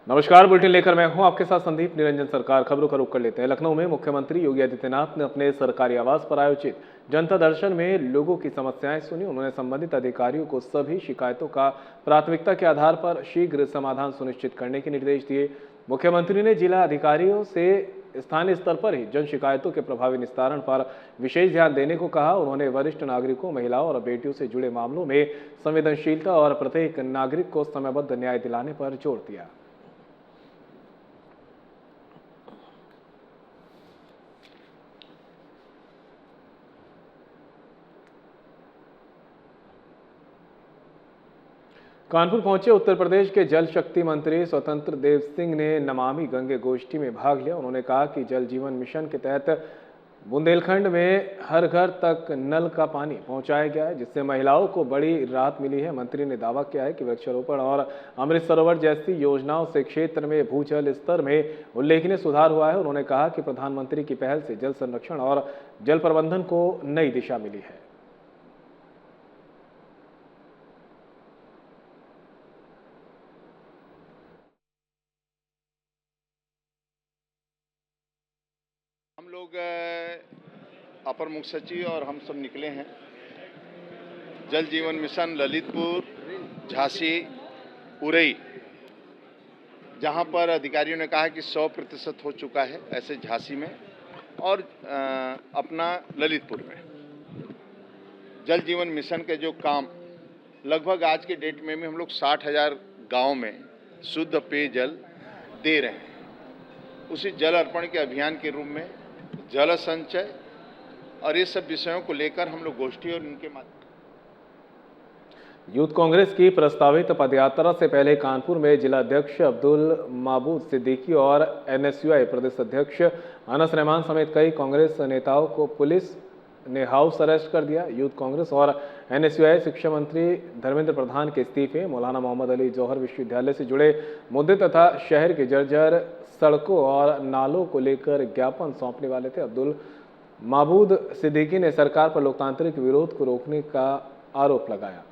नमस्कार, बुलेटिन लेकर मैं हूं आपके साथ संदीप निरंजन। सरकार खबरों का रुख कर लेते हैं। लखनऊ में मुख्यमंत्री योगी आदित्यनाथ ने अपने सरकारी आवास पर आयोजित जनता दर्शन में लोगों की समस्याएं सुनी। उन्होंने संबंधित अधिकारियों को सभी शिकायतों का प्राथमिकता के आधार पर शीघ्र समाधान सुनिश्चित करने के निर्देश दिए। मुख्यमंत्री ने जिला अधिकारियों से स्थानीय स्तर पर ही जन शिकायतों के प्रभावी निस्तारण पर विशेष ध्यान देने को कहा। उन्होंने वरिष्ठ नागरिकों, महिलाओं और बेटियों से जुड़े मामलों में संवेदनशीलता और प्रत्येक नागरिक को समयबद्ध न्याय दिलाने पर जोर दिया। कानपुर पहुंचे उत्तर प्रदेश के जल शक्ति मंत्री स्वतंत्र देव सिंह ने नमामि गंगे गोष्ठी में भाग लिया। उन्होंने कहा कि जल जीवन मिशन के तहत बुंदेलखंड में हर घर तक नल का पानी पहुंचाया गया है, जिससे महिलाओं को बड़ी राहत मिली है। मंत्री ने दावा किया है कि वृक्षारोपण और अमृत सरोवर जैसी योजनाओं से क्षेत्र में भूजल स्तर में उल्लेखनीय सुधार हुआ है। उन्होंने कहा कि प्रधानमंत्री की पहल से जल संरक्षण और जल प्रबंधन को नई दिशा मिली है। हम लोग अपर मुख्य सचिव और हम सब निकले हैं जल जीवन मिशन ललितपुर, झांसी, उरई, जहां पर अधिकारियों ने कहा कि 100% हो चुका है, ऐसे झांसी में और अपना ललितपुर में जल जीवन मिशन के जो काम लगभग आज के डेट में भी हम लोग 60,000 गाँव में शुद्ध पेयजल दे रहे हैं। उसी जल अर्पण के अभियान के रूप में जल संचय और ये सब विषयों को लेकर हम लोग गोष्ठी और उनके माध्यम। यूथ कांग्रेस की प्रस्तावित पदयात्रा से पहले कानपुर में जिला अध्यक्ष अब्दुल माबूद सिद्दीकी और एनएसयूआई प्रदेश अध्यक्ष अनस रहमान समेत कई कांग्रेस नेताओं को पुलिस ने हाउस अरेस्ट कर दिया। यूथ कांग्रेस और एनएसयूआई शिक्षा मंत्री धर्मेंद्र प्रधान के इस्तीफे, मौलाना मोहम्मद अली जौहर विश्वविद्यालय से जुड़े मुद्दे तथा शहर के जर्जर सड़कों और नालों को लेकर ज्ञापन सौंपने वाले थे। अब्दुल माबूद सिद्दीकी ने सरकार पर लोकतांत्रिक विरोध को रोकने का आरोप लगाया।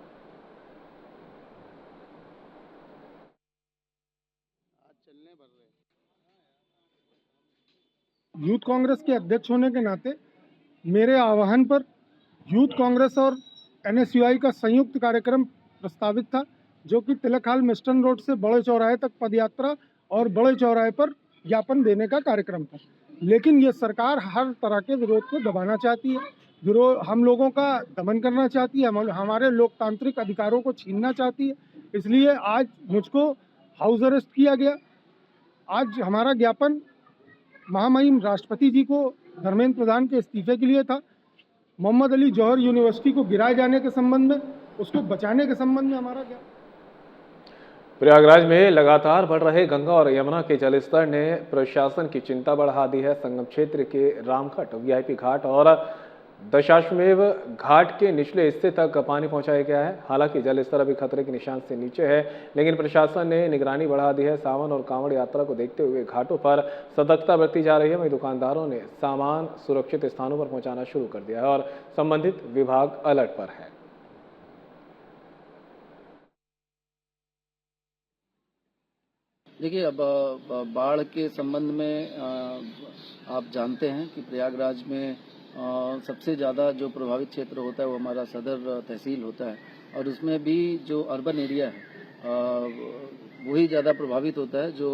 यूथ कांग्रेस के अध्यक्ष होने के नाते मेरे आह्वान पर यूथ कांग्रेस और एनएसयूआई का संयुक्त कार्यक्रम प्रस्तावित था, जो कि तिलक हाल मिस्टन रोड से बड़े चौराहे तक पदयात्रा और बड़े चौराहे पर ज्ञापन देने का कार्यक्रम था। लेकिन ये सरकार हर तरह के विरोध को दबाना चाहती है, हम लोगों का दमन करना चाहती है, हमारे लोकतांत्रिक अधिकारों को छीनना चाहती है। इसलिए आज मुझको हाउस अरेस्ट किया गया। आज हमारा ज्ञापन महामहिम राष्ट्रपति जी को धर्मेंद्र प्रधान के इस्तीफे के लिए था। मोहम्मद अली जौहर यूनिवर्सिटी को गिराए जाने के संबंध में, उसको बचाने के संबंध में हमारा ज्ञापन। प्रयागराज में लगातार बढ़ रहे गंगा और यमुना के जलस्तर ने प्रशासन की चिंता बढ़ा दी है। संगम क्षेत्र के रामघाट, वीआईपी घाट और दशाश्वमेव घाट के निचले हिस्से तक पानी पहुंचाया गया है। हालांकि जलस्तर अभी खतरे के निशान से नीचे है, लेकिन प्रशासन ने निगरानी बढ़ा दी है। सावन और कांवड़ यात्रा को देखते हुए घाटों पर सतर्कता बरती जा रही है। वहीं दुकानदारों ने सामान सुरक्षित स्थानों पर पहुंचाना शुरू कर दिया है और संबंधित विभाग अलर्ट पर है। देखिए, अब बाढ़ के संबंध में आप जानते हैं कि प्रयागराज में सबसे ज़्यादा जो प्रभावित क्षेत्र होता है वो हमारा सदर तहसील होता है, और उसमें भी जो अर्बन एरिया है वही ज़्यादा प्रभावित होता है। जो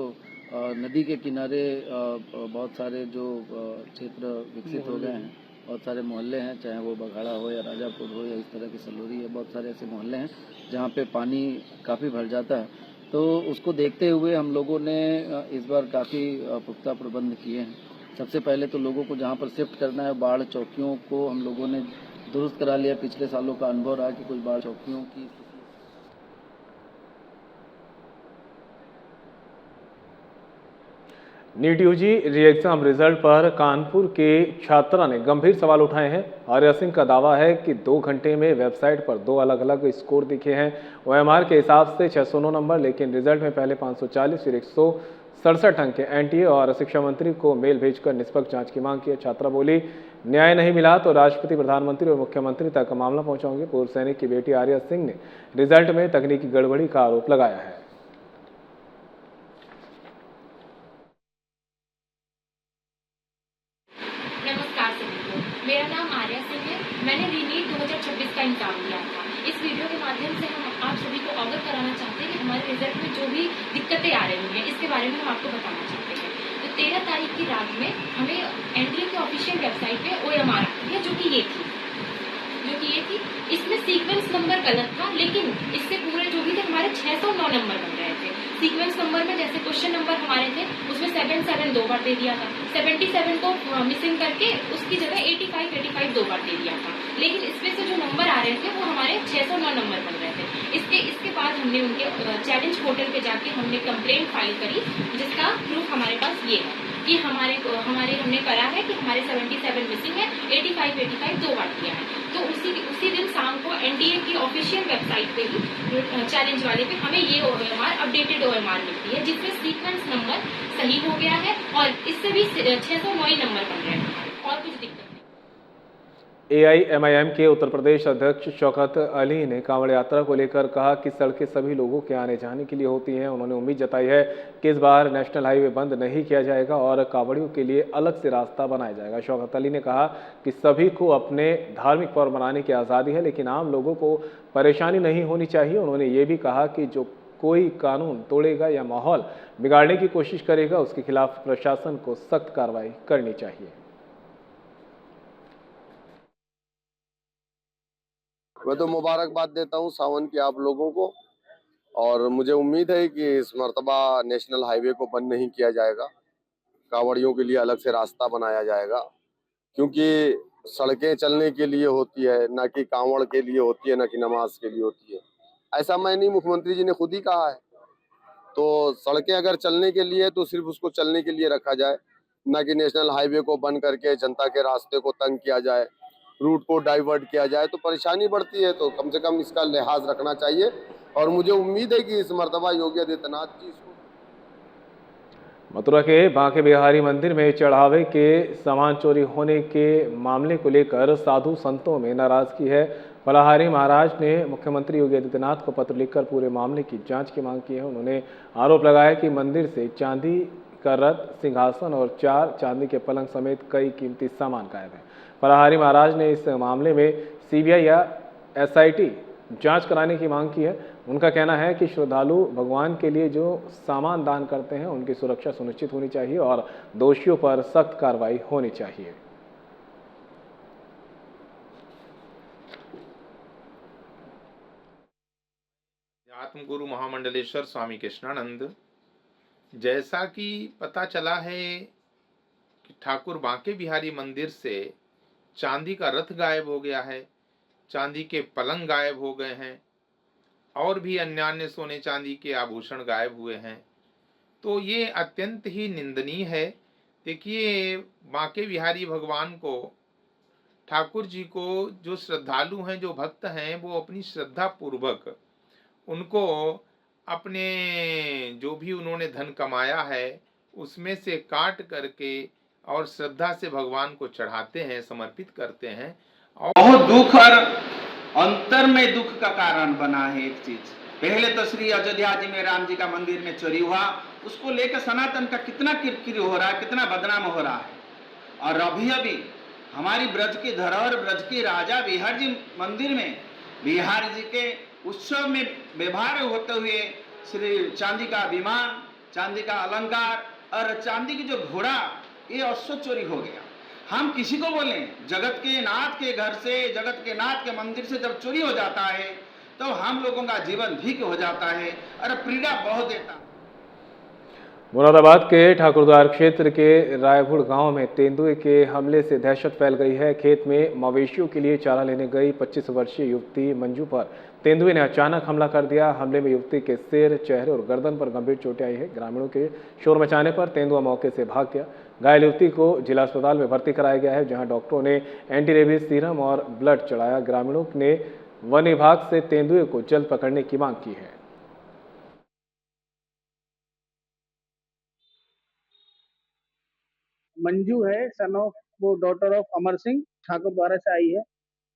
नदी के किनारे बहुत सारे जो क्षेत्र विकसित हो गए हैं, बहुत सारे मोहल्ले हैं, चाहे वो बघाड़ा हो या राजापुर हो या इस तरह की सलोरी है, बहुत सारे ऐसे मोहल्ले हैं जहाँ पे पानी काफ़ी भर जाता है। तो उसको देखते हुए हम लोगों ने इस बार काफ़ी पुख्ता प्रबंध किए हैं। सबसे पहले तो लोगों को जहाँ पर शिफ्ट करना है, बाढ़ चौकियों को हम लोगों ने दुरुस्त करा लिया। पिछले सालों का अनुभव रहा कि कुछ बाढ़ चौकियों की नीट यूजी री-एग्जाम रिजल्ट पर कानपुर के छात्रा ने गंभीर सवाल उठाए हैं। आर्या सिंह का दावा है कि 2 घंटे में वेबसाइट पर 2 अलग-अलग स्कोर दिखे हैं। ओएमआर के हिसाब से 609 नंबर, लेकिन रिजल्ट में पहले 540 फिर 167 अंक के। एनटीए और शिक्षा मंत्री को मेल भेजकर निष्पक्ष जांच की मांग की है। छात्रा बोली, न्याय नहीं मिला तो राष्ट्रपति, प्रधानमंत्री और मुख्यमंत्री तक मामला पहुंचाऊंगी। पूर्व सैनिक की बेटी आर्या सिंह ने रिजल्ट में तकनीकी गड़बड़ी का आरोप लगाया है। रिजल्ट में जो भी दिक्कतें आ रही हैं इसके बारे में हम आपको बताना चाहते हैं। तो 13 तारीख की रात में हमें एनडीए की ऑफिशियल वेबसाइट पे OMR आती है, जो कि ये थी। इसमें सीक्वेंस नंबर गलत था, लेकिन इससे पूरे जो भी थे हमारे 609 नंबर बन रहे थे। सीक्वेंस नंबर में जैसे क्वेश्चन नंबर हमारे थे उसमें 77 दो बार दे दिया था, 77 को मिसिंग करके उसकी जगह 85 दो बार दे दिया था, लेकिन इसमें से जो नंबर आ रहे थे वो हमारे 609 नंबर बन रहे थे। इसके बाद हमने उनके चैलेंज पोर्टल पे जाके हमने कंप्लेंट फाइल करी, जिसका प्रूफ हमारे पास ये है कि हमने करा है कि हमारे 77 मिसिंग है, 85 दो बार दिया है। तो उसी दिन शाम को एनडीए की ऑफिशियल वेबसाइट पे ही चैलेंज वाले पे हमें ये OMR अपडेटेड OMR मिलती है, जिसमें सीक्वेंस नंबर सही हो गया है और इससे भी 609 नंबर बन रहे हैं और कुछ दिक्कत नहीं। AIMIM के उत्तर प्रदेश अध्यक्ष शौकत अली ने कांवड़ यात्रा को लेकर कहा कि सड़कें सभी लोगों के आने जाने के लिए होती हैं। उन्होंने उम्मीद जताई है कि इस बार नेशनल हाईवे बंद नहीं किया जाएगा और कांवड़ियों के लिए अलग से रास्ता बनाया जाएगा। शौकत अली ने कहा कि सभी को अपने धार्मिक पर्व मनाने की आज़ादी है, लेकिन आम लोगों को परेशानी नहीं होनी चाहिए। उन्होंने ये भी कहा कि जो कोई कानून तोड़ेगा या माहौल बिगाड़ने की कोशिश करेगा उसके खिलाफ प्रशासन को सख्त कार्रवाई करनी चाहिए। मैं तो मुबारकबाद देता हूँ सावन की आप लोगों को, और मुझे उम्मीद है कि इस मर्तबा नेशनल हाईवे को बंद नहीं किया जाएगा, कांवड़ियों के लिए अलग से रास्ता बनाया जाएगा, क्योंकि सड़कें चलने के लिए होती है, ना कि कांवड़ के लिए होती है, ना कि नमाज के लिए होती है। ऐसा मैं नहीं, मुख्यमंत्री जी ने खुद ही कहा है। तो सड़कें अगर चलने के लिए तो सिर्फ उसको चलने के लिए रखा जाए, ना कि नेशनल हाईवे को बंद करके जनता के रास्ते को तंग किया जाए, रूट को डाइवर्ट किया जाए, तो परेशानी बढ़ती है। तो कम से कम इसका लिहाज रखना चाहिए, और मुझे उम्मीद है कि इस मर्तबा योगी आदित्यनाथ जी इसको। मथुरा के बांके बिहारी मंदिर में चढ़ावे के सामान चोरी होने के मामले को लेकर साधु संतों में नाराजगी है। फलाहारी महाराज ने मुख्यमंत्री योगी आदित्यनाथ को पत्र लिखकर पूरे मामले की जांच की मांग की है। उन्होंने आरोप लगाया कि मंदिर से चांदी का रथ, सिंहासन और 4 चांदी के पलंग समेत कई कीमती सामान गायब है। फलाहारी महाराज ने इस मामले में CBI या SIT जांच कराने की मांग की है। उनका कहना है कि श्रद्धालु भगवान के लिए जो सामान दान करते हैं उनकी सुरक्षा सुनिश्चित होनी चाहिए और दोषियों पर सख्त कार्रवाई होनी चाहिए। आत्मगुरु महामंडलेश्वर स्वामी कृष्णानंद, जैसा कि पता चला है कि ठाकुर बांके बिहारी मंदिर से चांदी का रथ गायब हो गया है, चांदी के पलंग गायब हो गए हैं और भी अन्य सोने चांदी के आभूषण गायब हुए हैं। तो ये अत्यंत ही निंदनीय है। देखिए, बांके बिहारी भगवान को, ठाकुर जी को जो श्रद्धालु हैं, जो भक्त हैं, वो अपनी श्रद्धा पूर्वक उनको अपने जो भी उन्होंने धन कमाया है उसमें से काट करके और श्रद्धा से भगवान को चढ़ाते हैं, समर्पित करते हैं। और बहुत दुख और अंतर में दुख का कारण बना है एक चीज। पहले तो श्री अयोध्या जी में राम जी का मंदिर में चोरी हुआ, उसको लेकर सनातन का कितना किरकिरी हो रहा है, कितना बदनाम हो रहा है। और अभी हमारी ब्रज की धरोहर, ब्रज के राजा बिहार जी मंदिर में बिहार जी के उत्सव में व्यवहार होते हुए श्री चांदी का विमान, चांदी का अलंकार और चांदी की जो घोड़ा, ये अश्व चोरी हो गया। हम किसी को बोलें, जगत के नाथ के घर से, जगत के नाथ के मंदिर से जब चोरी हो जाता है तो हम लोगों का जीवन धिक हो जाता है और पीड़ा बहुत देता है। मुरादाबाद के ठाकुरद्वार क्षेत्र के रायपुर गांव में तेंदुए के हमले से दहशत फैल गई है। खेत में मवेशियों के लिए चारा लेने गई 25 वर्षीय युवती मंजू पर तेंदुए ने अचानक हमला कर दिया। हमले में युवती के सिर, चेहरे और गर्दन पर गंभीर चोटें आई है। ग्रामीणों के शोर मचाने पर तेंदुआ मौके से भाग गया। घायल युवती को जिला अस्पताल में भर्ती कराया गया है, जहां डॉक्टरों ने एंटी रेबीज सीरम और ब्लड चढ़ाया। ग्रामीणों ने वन विभाग से तेंदुए को जल्द पकड़ने की मांग की है। मंजू है, सन ऑफ वो डॉटर ऑफ अमर सिंह, ठाकुर द्वारा से आई है।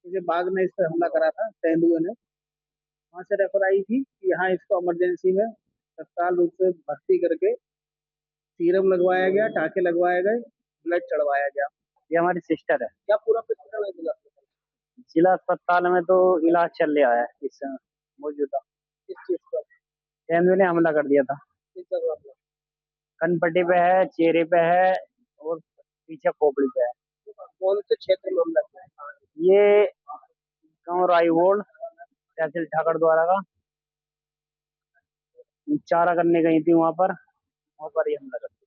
इसे बाघ ने इस पर हमला करा था, तेंदुए ने। वहां से रेफर आई थी कि यहाँ इसको इमरजेंसी में तत्काल रूप से भर्ती करके सीरम लगवाया गया, टाँके लगवाए गए, ब्लड चढ़वाया गया। ये हमारी सिस्टर है। क्या पूरा पिक्चर है जिला अस्पताल में तो इलाज चल रहा है इस समय मौजूदा। किस चीज का? तेंदुए ने हमला कर दिया था। किस जगह पे? कनपट्टी पे है, चेहरे पे है और पीछे खोपड़ी पे है। कौन से क्षेत्र में हमला किया है? ये गाँव राईवोल, तहसील ठाकर द्वारा का। चारा करने गई थी वहां पर ये हमला कर दिया।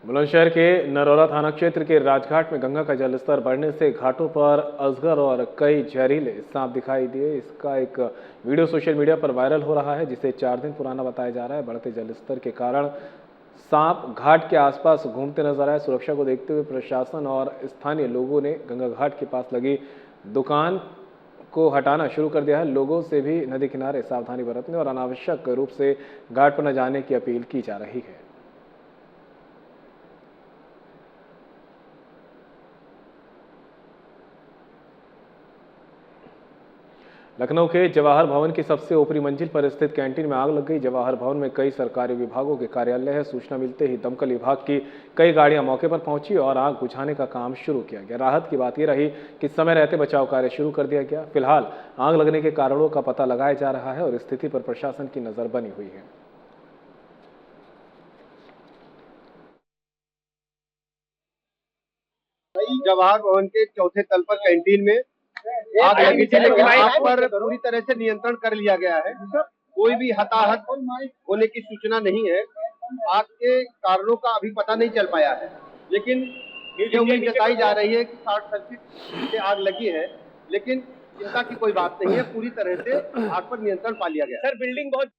बुलंदशहर के नरौरा थाना क्षेत्र के राजघाट में गंगा का जलस्तर बढ़ने से घाटों पर अजगर और कई जहरीले सांप दिखाई दिए। इसका एक वीडियो सोशल मीडिया पर वायरल हो रहा है, जिसे 4 दिन पुराना बताया जा रहा है। बढ़ते जलस्तर के कारण सांप घाट के आसपास घूमते नजर आए। सुरक्षा को देखते हुए प्रशासन और स्थानीय लोगों ने गंगा घाट के पास लगी दुकान को हटाना शुरू कर दिया है। लोगों से भी नदी किनारे सावधानी बरतने और अनावश्यक रूप से घाट पर न जाने की अपील की जा रही है। लखनऊ के जवाहर भवन की सबसे ऊपरी मंजिल पर स्थित कैंटीन में आग लग गई। जवाहर भवन में कई सरकारी विभागों के कार्यालय है। सूचना मिलते ही दमकल विभाग की कई गाड़ियां मौके पर पहुंची और आग बुझाने का काम शुरू किया गया। राहत की बात यह रही कि समय रहते बचाव कार्य शुरू कर दिया गया। फिलहाल आग लगने के कारणों का पता लगाया जा रहा है और स्थिति पर प्रशासन की नजर बनी हुई है। जवाहर भवन के चौथे तल पर कैंटीन में आग लगी थी, लेकिन आग पर पूरी तरह से नियंत्रण कर लिया गया है। कोई भी हताहत होने की सूचना नहीं है। आग के कारणों का अभी पता नहीं चल पाया है, लेकिन ये उम्मीद जताई जा रही है कि शॉर्ट सर्किट से आग लगी है, लेकिन चिंता की कोई बात नहीं है। पूरी तरह से आग पर नियंत्रण पा लिया गया। सर, बिल्डिंग बहुत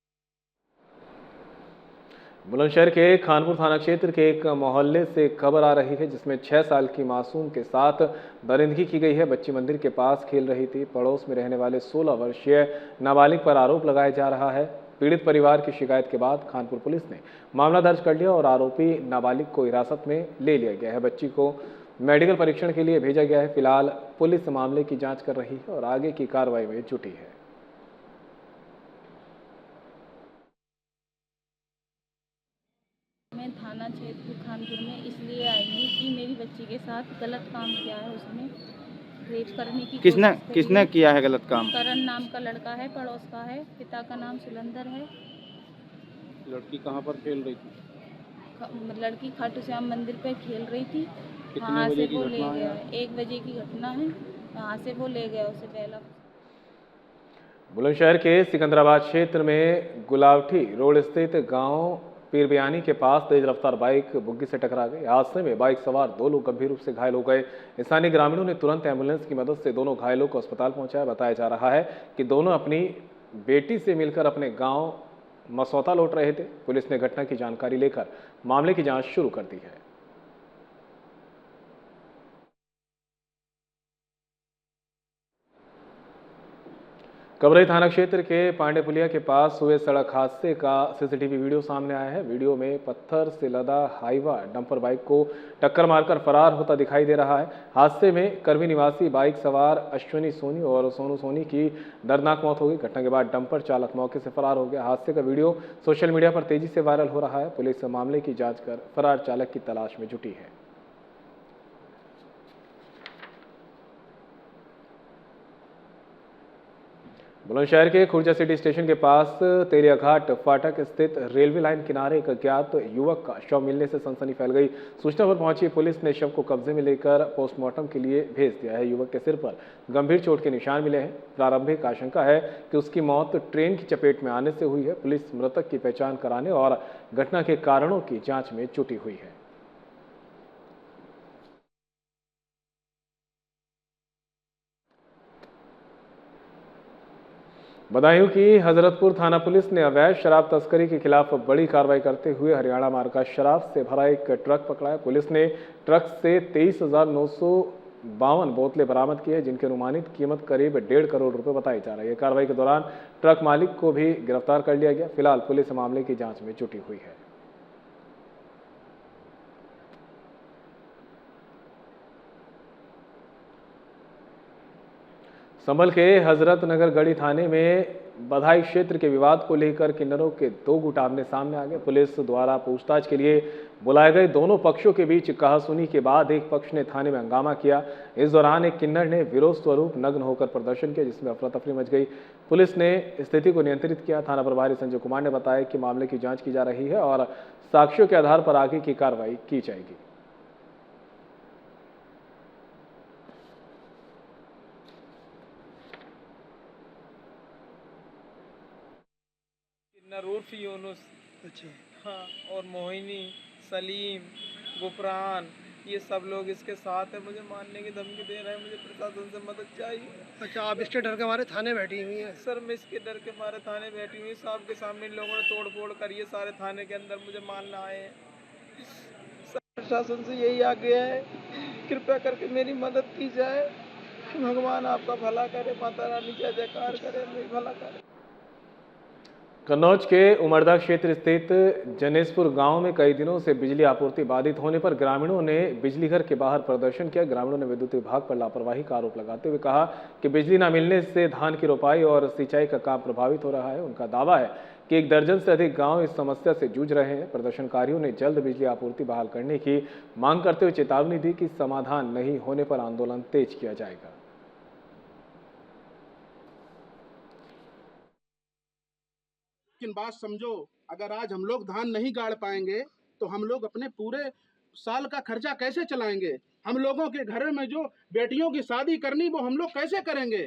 बुलंदशहर के खानपुर थाना क्षेत्र के एक मोहल्ले से खबर आ रही है, जिसमें 6 साल की मासूम के साथ दरिंदगी की गई है। बच्ची मंदिर के पास खेल रही थी। पड़ोस में रहने वाले 16 वर्षीय नाबालिग पर आरोप लगाया जा रहा है। पीड़ित परिवार की शिकायत के बाद खानपुर पुलिस ने मामला दर्ज कर लिया और आरोपी नाबालिग को हिरासत में ले लिया गया है। बच्ची को मेडिकल परीक्षण के लिए भेजा गया है। फिलहाल पुलिस मामले की जाँच कर रही है और आगे की कार्रवाई में जुटी है। मैं थाना क्षेत्र खानपुर में इसलिए आई हूँ कि मेरी बच्ची के साथ गलत काम किया है। उसने रेप करने की किसने किया है गलत काम? करण नाम का लड़का है, पड़ोस का है। पिता का नाम सुलंदर है। लड़की कहाँ पर खेल रही थी? लड़की खाटू श्याम मंदिर पर खेल रही थी। कितने वहाँ बजे से की वो घटना ले है? गया। 1 बजे की घटना है। वहाँ से वो ले गया उसे पहला। बुलंदशहर के सिकंदराबाद क्षेत्र में गुलावठी रोड स्थित गांव पीरबियानी के पास तेज रफ्तार बाइक बुग्गी से टकरा गई। हादसे में बाइक सवार 2 लोग गंभीर रूप से घायल हो गए। स्थानीय ग्रामीणों ने तुरंत एम्बुलेंस की मदद से दोनों घायलों को अस्पताल पहुंचाया। बताया जा रहा है कि दोनों अपनी बेटी से मिलकर अपने गांव मसौता लौट रहे थे। पुलिस ने घटना की जानकारी लेकर मामले की जांच शुरू कर दी है। कबरई थाना क्षेत्र के पांडेपुलिया के पास हुए सड़क हादसे का सीसीटीवी वीडियो सामने आया है। वीडियो में पत्थर से लदा हाईवा डंपर बाइक को टक्कर मारकर फरार होता दिखाई दे रहा है। हादसे में करवी निवासी बाइक सवार अश्विनी सोनी और सोनू सोनी की दर्दनाक मौत हो गई। घटना के बाद डंपर चालक मौके से फरार हो गया। हादसे का वीडियो सोशल मीडिया पर तेजी से वायरल हो रहा है। पुलिस मामले की जाँच कर फरार चालक की तलाश में जुटी है। बुलंदशहर के खुर्जा सिटी स्टेशन के पास तेलियाघाट फाटक स्थित रेलवे लाइन किनारे एक अज्ञात युवक का शव मिलने से सनसनी फैल गई। सूचना पर पहुंची पुलिस ने शव को कब्जे में लेकर पोस्टमार्टम के लिए भेज दिया है। युवक के सिर पर गंभीर चोट के निशान मिले हैं। प्रारंभिक आशंका है कि उसकी मौत ट्रेन की चपेट में आने से हुई है। पुलिस मृतक की पहचान कराने और घटना के कारणों की जाँच में जुटी हुई है। बदायूं की हजरतपुर थाना पुलिस ने अवैध शराब तस्करी के खिलाफ बड़ी कार्रवाई करते हुए हरियाणा मार्का शराब से भरा एक ट्रक पकड़ा है। पुलिस ने ट्रक से 23,952 बोतलें बरामद की है, जिनकी अनुमानित कीमत करीब 1.5 करोड़ रुपए बताई जा रही है। कार्रवाई के दौरान ट्रक मालिक को भी गिरफ्तार कर लिया गया। फिलहाल पुलिस मामले की जाँच में जुटी हुई है। संभल के हजरत नगर गढ़ी थाने में बधाई क्षेत्र के विवाद को लेकर किन्नरों के दो गुट आमने सामने आ गए। पुलिस द्वारा पूछताछ के लिए बुलाए गए दोनों पक्षों के बीच कहासुनी के बाद एक पक्ष ने थाने में हंगामा किया। इस दौरान एक किन्नर ने विरोध स्वरूप नग्न होकर प्रदर्शन किया, जिसमें अफरा तफरी मच गई। पुलिस ने स्थिति को नियंत्रित किया। थाना प्रभारी संजय कुमार ने बताया कि मामले की जांच की जा रही है और साक्ष्यों के आधार पर आगे की कार्रवाई की जाएगी। उर्फ यूनुस, अच्छा, हाँ, और मोहिनी, सलीम, गुफरान, ये सब लोग इसके साथ है। मुझे मारने की धमकी दे रहे हैं। मुझे प्रशासन से मदद चाहिए। अच्छा, आप इसके डर के मारे थाने बैठी हुई हैं? सर, मैं इसके डर के मारे थाने बैठी हुई। साहब के सामने इन लोगों ने तोड़ फोड़ करी है सारे थाने के अंदर। मुझे मारना आए हैं। सर, प्रशासन से यही आग्रह है, कृपया करके मेरी मदद की जाए। भगवान आपका भला करे, माता रानी जय जयकार करे, मेरी भला करे। कन्नौज के उमरदा क्षेत्र स्थित जनेसपुर गांव में कई दिनों से बिजली आपूर्ति बाधित होने पर ग्रामीणों ने बिजली घर के बाहर प्रदर्शन किया। ग्रामीणों ने विद्युत विभाग पर लापरवाही का आरोप लगाते हुए कहा कि बिजली न मिलने से धान की रोपाई और सिंचाई का काम प्रभावित हो रहा है। उनका दावा है कि एक दर्जन से अधिक गांव इस समस्या से जूझ रहे हैं। प्रदर्शनकारियों ने जल्द बिजली आपूर्ति बहाल करने की मांग करते हुए चेतावनी दी कि समाधान नहीं होने पर आंदोलन तेज किया जाएगा। लेकिन बात समझो, अगर आज हम लोग धान नहीं गाड़ पाएंगे तो हम लोग अपने पूरे साल का खर्चा कैसे चलाएंगे? हम लोगों के घर में जो बेटियों की शादी करनी वो हम लोग कैसे करेंगे?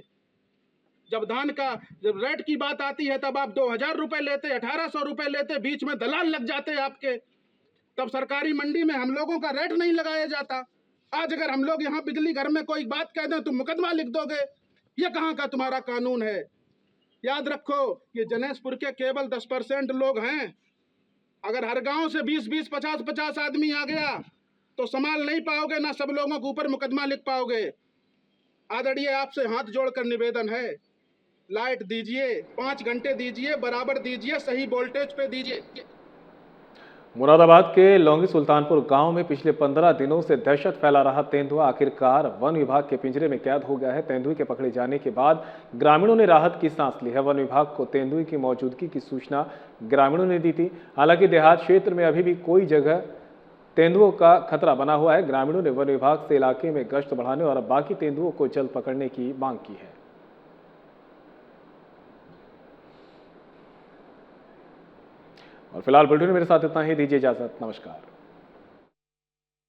जब धान का जब रेट की बात आती है तब आप 2000 रुपए लेते, 1800 रुपए लेते, बीच में दलाल लग जाते आपके। तब सरकारी मंडी में हम लोगों का रेट नहीं लगाया जाता। आज अगर हम लोग यहाँ बिजली घर में कोई बात कह दें तो मुकदमा लिख दोगे। ये कहाँ का तुम्हारा कानून है? याद रखो, ये जनेसपुर के केवल 10% लोग हैं। अगर हर गांव से 20-20, 50-50 आदमी आ गया तो संभाल नहीं पाओगे, ना सब लोगों के ऊपर मुकदमा लिख पाओगे। आदरणीय, आपसे हाथ जोड़कर निवेदन है, लाइट दीजिए, 5 घंटे दीजिए, बराबर दीजिए, सही वोल्टेज पे दीजिए। मुरादाबाद के लौंगी सुल्तानपुर गांव में पिछले 15 दिनों से दहशत फैला रहा तेंदुआ आखिरकार वन विभाग के पिंजरे में कैद हो गया है। तेंदुए के पकड़े जाने के बाद ग्रामीणों ने राहत की सांस ली है। वन विभाग को तेंदुए की मौजूदगी की सूचना ग्रामीणों ने दी थी। हालांकि देहात क्षेत्र में अभी भी कोई जगह तेंदुओं का खतरा बना हुआ है। ग्रामीणों ने वन विभाग से इलाके में गश्त बढ़ाने और बाकी तेंदुओं को जल्द पकड़ने की मांग की है। और फिलहाल बुलेटिन में मेरे साथ इतना ही। दीजिए इजाजत। नमस्कार।